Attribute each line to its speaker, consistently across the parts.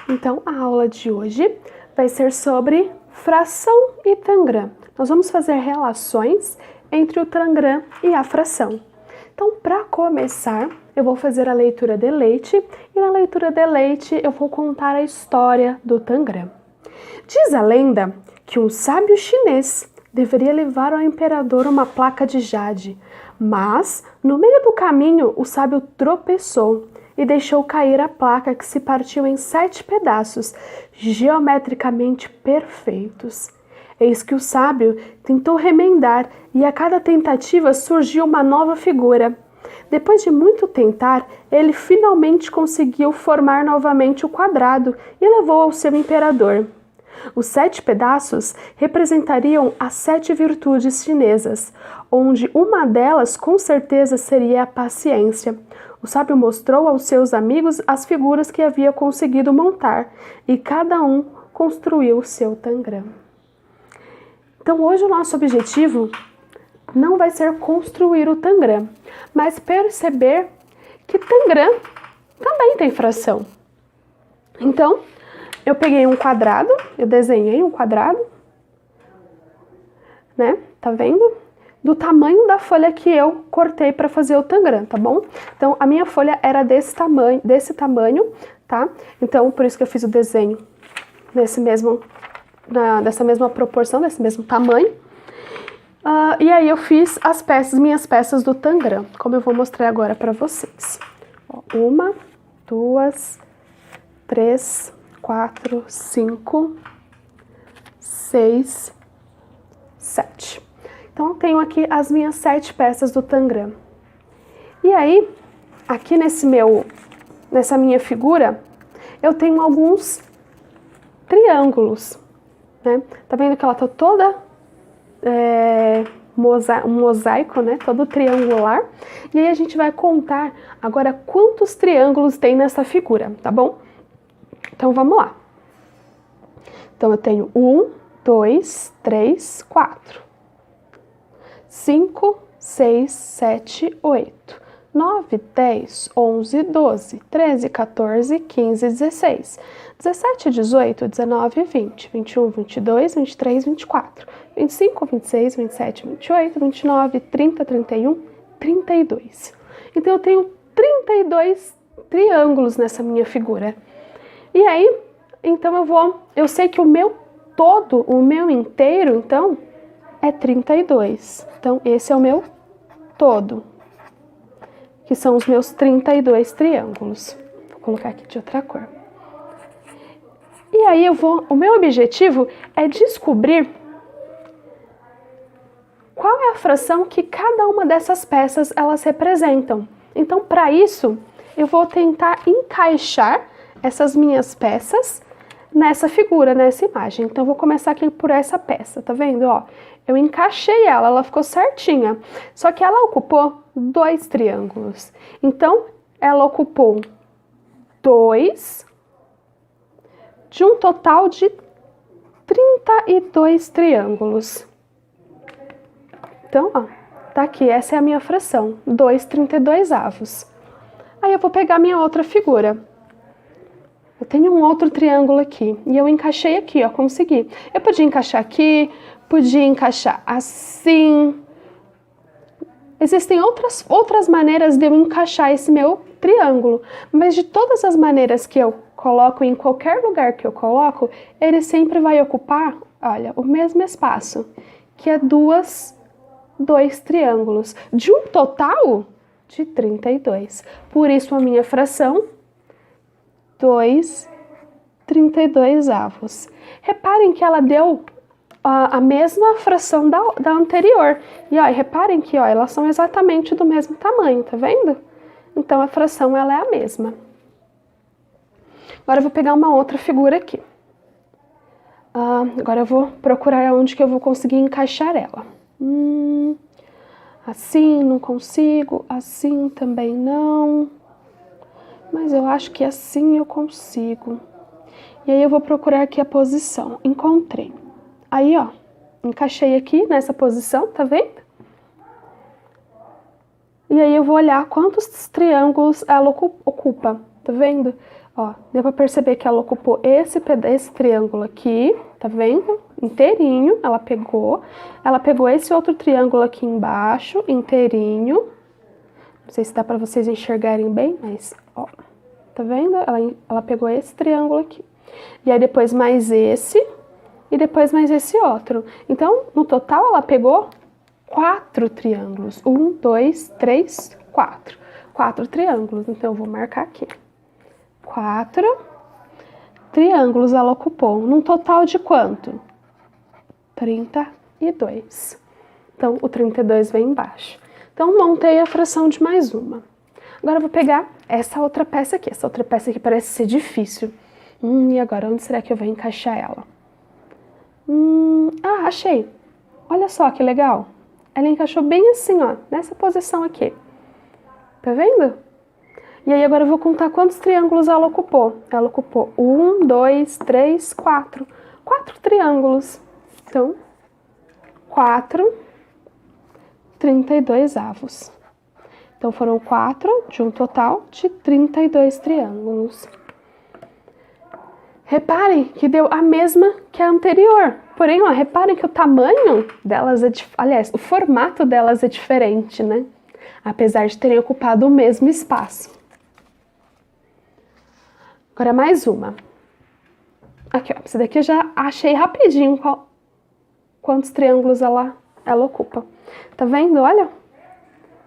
Speaker 1: Então, a aula de hoje vai ser sobre fração e tangram. Nós vamos fazer relações entre o tangram e a fração. Então, para começar, eu vou fazer a leitura de leite e na leitura de leite eu vou contar a história do tangram. Diz a lenda que um sábio chinês deveria levar ao imperador uma placa de jade, mas no meio do caminho o sábio tropeçou e deixou cair a placa, que se partiu em 7 pedaços, geometricamente perfeitos. Eis que o sábio tentou remendar e a cada tentativa surgiu uma nova figura. Depois de muito tentar, ele finalmente conseguiu formar novamente o quadrado e levou ao seu imperador. Os 7 pedaços representariam as 7 virtudes chinesas, onde uma delas com certeza seria a paciência. O sábio mostrou aos seus amigos as figuras que havia conseguido montar e cada um construiu o seu tangram. Então hoje o nosso objetivo não vai ser construir o tangram, mas perceber que tangram também tem fração. Então, eu peguei um quadrado, eu desenhei um quadrado, né? Tá vendo? Do tamanho da folha que eu cortei para fazer o tangram, tá bom? Então, a minha folha era desse tamanho, tá? Então, por isso que eu fiz o desenho dessa mesma proporção, desse mesmo tamanho. E aí eu fiz as minhas peças do tangram, como eu vou mostrar agora para vocês. Ó, 1, 2, 3, 4, 5, 6, 7. Então, eu tenho aqui as minhas 7 peças do tangram. E aí, aqui nessa minha figura, eu tenho alguns triângulos, né? Tá vendo que ela tá toda um mosaico, né? Todo triangular. E aí a gente vai contar agora quantos triângulos tem nessa figura, tá bom? Então, vamos lá. Então, eu tenho 1, 2, 3, 4. 5, 6, 7, 8, 9, 10, 11, 12, 13, 14, 15, 16, 17, 18, 19, 20, 21, 22, 23, 24, 25, 26, 27, 28, 29, 30, 31, 32. Então, eu tenho 32 triângulos nessa minha figura. E aí, então eu sei que o meu inteiro, então, é 32. Então, esse é o meu todo, que são os meus 32 triângulos. Vou colocar aqui de outra cor. E aí o meu objetivo é descobrir qual é a fração que cada uma dessas peças elas representam. Então, para isso, eu vou tentar encaixar essas minhas peças nessa figura, nessa imagem. Então, eu vou começar aqui por essa peça, tá vendo? Ó, eu encaixei ela ficou certinha. Só que ela ocupou 2 triângulos. Então, ela ocupou 2 de um total de 32 triângulos. Então, ó, tá aqui, essa é a minha fração, 2/32. Aí eu vou pegar minha outra figura. Eu tenho um outro triângulo aqui, e eu encaixei aqui, ó, consegui. Eu podia encaixar aqui, podia encaixar assim. Existem outras maneiras de eu encaixar esse meu triângulo, mas de todas as maneiras que eu coloco, em qualquer lugar que eu coloco, ele sempre vai ocupar, olha, o mesmo espaço, que é 2 triângulos, de um total de 32. Por isso a minha fração 2/32. Reparem que ela deu a mesma fração da anterior. E ó, reparem que ó, elas são exatamente do mesmo tamanho, tá vendo? Então a fração ela é a mesma. Agora eu vou pegar uma outra figura aqui. Agora eu vou procurar onde que eu vou conseguir encaixar ela. Assim não consigo, assim também não. Mas eu acho que assim eu consigo. E aí eu vou procurar aqui a posição. Encontrei. Aí, ó, encaixei aqui nessa posição, tá vendo? E aí eu vou olhar quantos triângulos ela ocupa, tá vendo? Ó, deu pra perceber que ela ocupou esse triângulo aqui, tá vendo? Inteirinho, ela pegou esse outro triângulo aqui embaixo, inteirinho. Não sei se dá pra vocês enxergarem bem, mas, ó, tá vendo? Ela pegou esse triângulo aqui. E aí depois mais esse, e depois mais esse outro. Então, no total, ela pegou 4 triângulos. 1, 2, 3, 4. 4 triângulos, então eu vou marcar aqui. 4 triângulos ela ocupou, num total de quanto? 32. Então, o 32 vem embaixo. Então, montei a fração de mais uma. Agora, eu vou pegar essa outra peça aqui. Essa outra peça aqui parece ser difícil. E agora, onde será que eu vou encaixar ela? Achei. Olha só que legal. Ela encaixou bem assim, ó, nessa posição aqui. Tá vendo? E aí, agora eu vou contar quantos triângulos ela ocupou. Ela ocupou 1, 2, 3, 4. 4 triângulos. Então, 4, 32 avos. Então, foram 4 de um total de 32 triângulos. Reparem que deu a mesma que a anterior. Porém, ó, reparem que o tamanho delas aliás, o formato delas é diferente, né? Apesar de terem ocupado o mesmo espaço. Agora mais uma. Aqui, ó, essa daqui eu já achei rapidinho quantos triângulos ela ocupa. Tá vendo? Olha,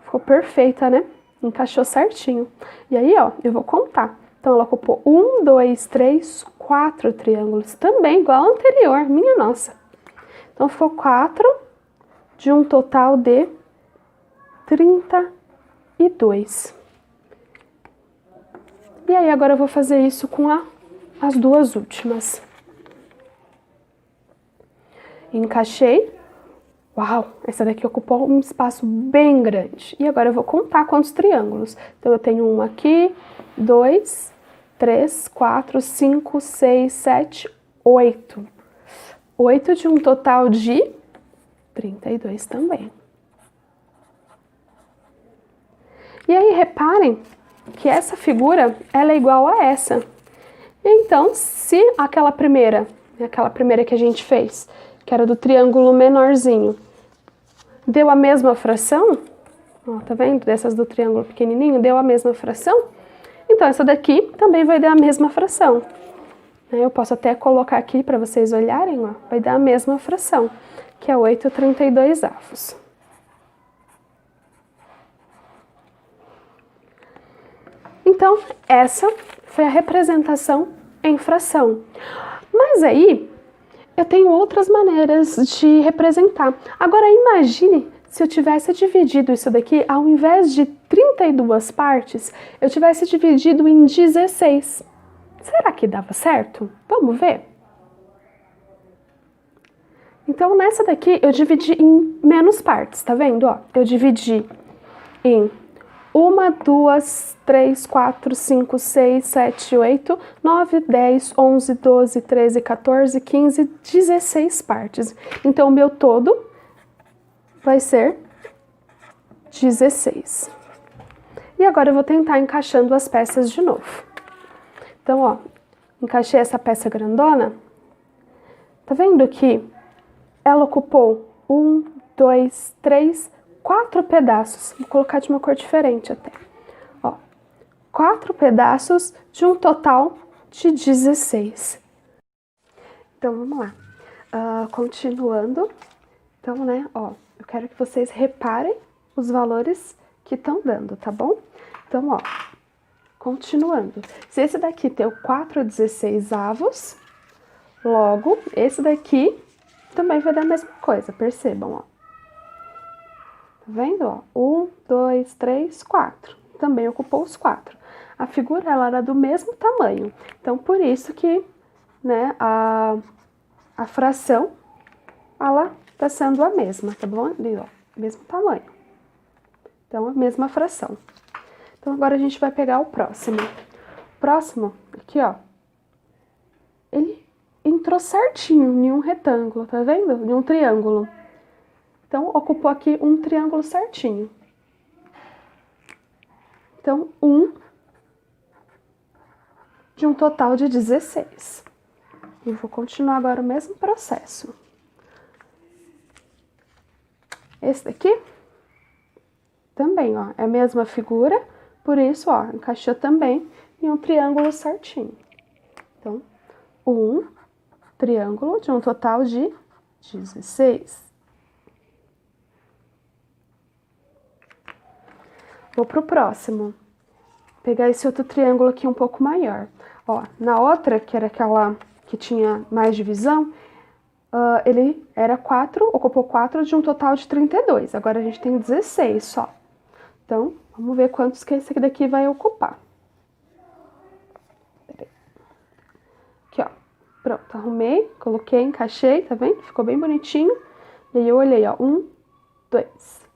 Speaker 1: ficou perfeita, né? Encaixou certinho. E aí, ó, eu vou contar. Então, ela ocupou 1, 2, 3, 4 triângulos. Também igual ao anterior, minha nossa. Então, ficou 4 de um total de 32. E aí, agora eu vou fazer isso com as duas últimas. Encaixei. Uau, essa daqui ocupou um espaço bem grande. E agora eu vou contar quantos triângulos. Então, eu tenho um aqui, 2, 3, 4, 5, 6, 7, 8. 8 de um total de 32 também. E aí, reparem que essa figura, ela é igual a essa. Então, se aquela primeira que a gente fez, que era do triângulo menorzinho, deu a mesma fração, ó, tá vendo? Dessas do triângulo pequenininho, deu a mesma fração, então essa daqui também vai dar a mesma fração. Eu posso até colocar aqui para vocês olharem, ó, vai dar a mesma fração, que é 8/32 avos. Então, essa foi a representação em fração. Mas aí, eu tenho outras maneiras de representar. Agora, imagine se eu tivesse dividido isso daqui, ao invés de 32 partes, eu tivesse dividido em 16. Será que dava certo? Vamos ver? Então, nessa daqui, eu dividi em menos partes, tá vendo? Ó, eu dividi em 1, 2, 3, 4, 5, 6, 7, 8, 9, 10, 11, 12, 13, 14, 15, 16 partes. Então, o meu todo vai ser 16. E agora eu vou tentar encaixando as peças de novo. Então, ó, encaixei essa peça grandona. Tá vendo que ela ocupou 1, 2, 3, 4 pedaços. Vou colocar de uma cor diferente até. Ó, 4 pedaços de um total de 16. Então, vamos lá. Continuando. Então, né, ó, eu quero que vocês reparem os valores que estão dando, tá bom? Então, ó, continuando. Se esse daqui deu 4/16 avos, logo, esse daqui também vai dar a mesma coisa, percebam, ó. Tá vendo, ó? 1, 2, 3, 4. Também ocupou os 4. A figura, ela era do mesmo tamanho. Então, por isso que, né, a fração, ela tá sendo a mesma, tá bom? Ali, ó, mesmo tamanho. Então, a mesma fração. Então, agora a gente vai pegar o próximo. O próximo, aqui, ó, ele entrou certinho em um retângulo, tá vendo? Em um triângulo. Então, ocupou aqui um triângulo certinho. Então, 1, de um total de 16. E vou continuar agora o mesmo processo. Esse daqui também, ó, é a mesma figura, por isso, ó, encaixou também em um triângulo certinho. Então, um triângulo de um total de 16. Vou pro próximo. Pegar esse outro triângulo aqui um pouco maior. Ó, na outra, que era aquela que tinha mais divisão, ele era 4, ocupou 4 de um total de 32. Agora a gente tem 16 só. Então, vamos ver quantos que esse aqui daqui vai ocupar. Peraí. Aqui, ó. Pronto, arrumei, coloquei, encaixei, tá vendo? Ficou bem bonitinho. E aí eu olhei, ó, 1, 2.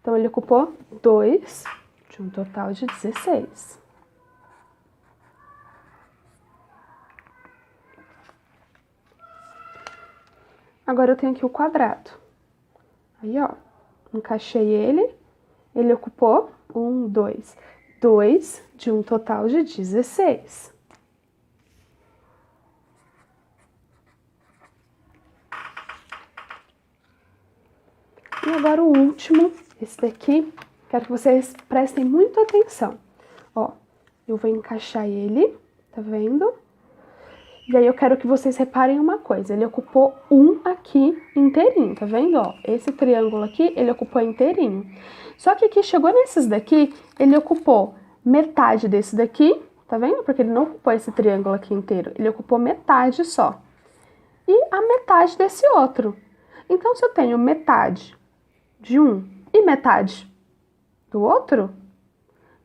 Speaker 1: Então, ele ocupou 2 de um total de 16. Agora eu tenho aqui o quadrado. Aí, ó, encaixei ele ocupou 1, 2, 2 de um total de 16. E agora o último, esse daqui, quero que vocês prestem muita atenção. Ó, eu vou encaixar ele, tá vendo? E aí eu quero que vocês reparem uma coisa, ele ocupou 1 aqui inteirinho, tá vendo? Ó, esse triângulo aqui, ele ocupou inteirinho. Só que aqui, chegou nesses daqui, ele ocupou metade desse daqui, tá vendo? Porque ele não ocupou esse triângulo aqui inteiro, ele ocupou metade só. E a metade desse outro. Então, se eu tenho metade de um e metade do outro,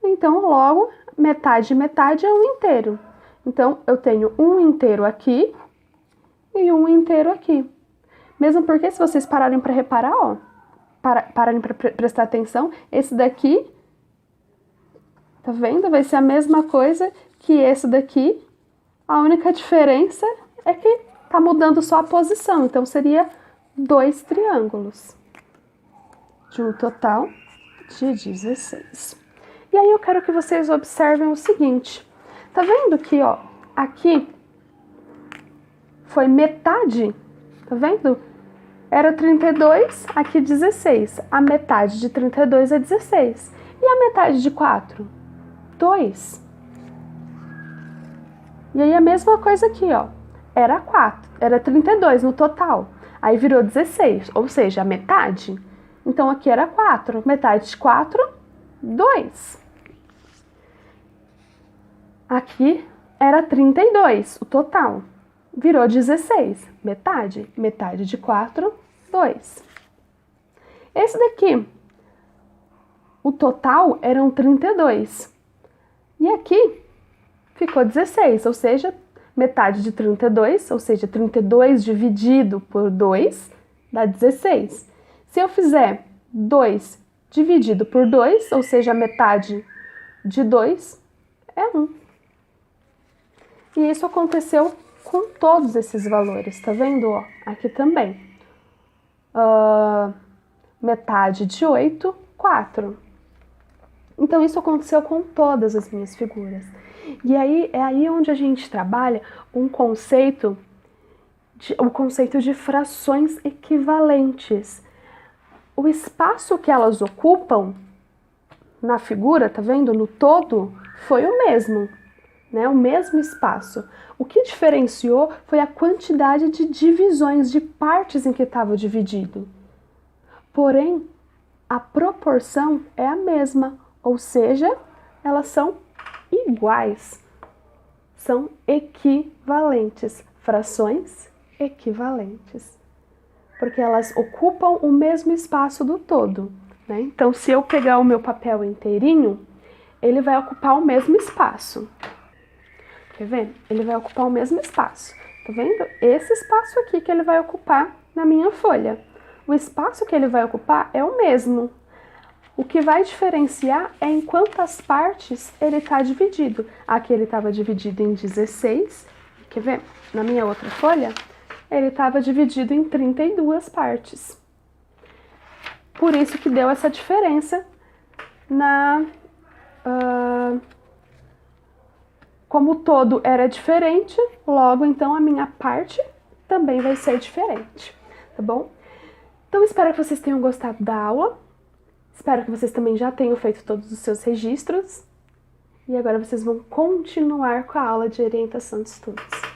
Speaker 1: então logo metade e metade é um inteiro. Então, eu tenho um inteiro aqui e um inteiro aqui. Mesmo porque, se vocês pararem para reparar, ó, pararem para prestar atenção, esse daqui, tá vendo? Vai ser a mesma coisa que esse daqui. A única diferença é que tá mudando só a posição. Então, seria 2 triângulos de um total de 16. E aí, eu quero que vocês observem o seguinte. Tá vendo que, ó, aqui foi metade, tá vendo? Era 32, aqui 16. A metade de 32 é 16. E a metade de 4? 2. E aí a mesma coisa aqui, ó. Era 4, era 32 no total. Aí virou 16, ou seja, a metade. Então aqui era 4, metade de 4, 2. Aqui era 32, o total. Virou 16, metade. Metade de 4, 2. Esse daqui, o total eram 32. E aqui ficou 16, ou seja, metade de 32, ou seja, 32 dividido por 2 dá 16. Se eu fizer 2 dividido por 2, ou seja, metade de 2 é 1. E isso aconteceu com todos esses valores, tá vendo? Ó, aqui também. Metade de 8, 4. Então, isso aconteceu com todas as minhas figuras. E aí, é aí onde a gente trabalha o conceito de frações equivalentes. O espaço que elas ocupam na figura, tá vendo? No todo, foi o mesmo. Né, o mesmo espaço. O que diferenciou foi a quantidade de divisões, de partes em que estava dividido. Porém, a proporção é a mesma, ou seja, elas são iguais, são equivalentes, frações equivalentes, porque elas ocupam o mesmo espaço do todo. Né? Então, se eu pegar o meu papel inteirinho, ele vai ocupar o mesmo espaço. Tá vendo? Ele vai ocupar o mesmo espaço. Tá vendo? Esse espaço aqui que ele vai ocupar na minha folha. O espaço que ele vai ocupar é o mesmo. O que vai diferenciar é em quantas partes ele está dividido. Aqui ele estava dividido em 16. Quer ver? Na minha outra folha, ele estava dividido em 32 partes. Por isso que deu essa diferença Como o todo era diferente, logo então a minha parte também vai ser diferente, tá bom? Então espero que vocês tenham gostado da aula, espero que vocês também já tenham feito todos os seus registros, e agora vocês vão continuar com a aula de orientação de estudos.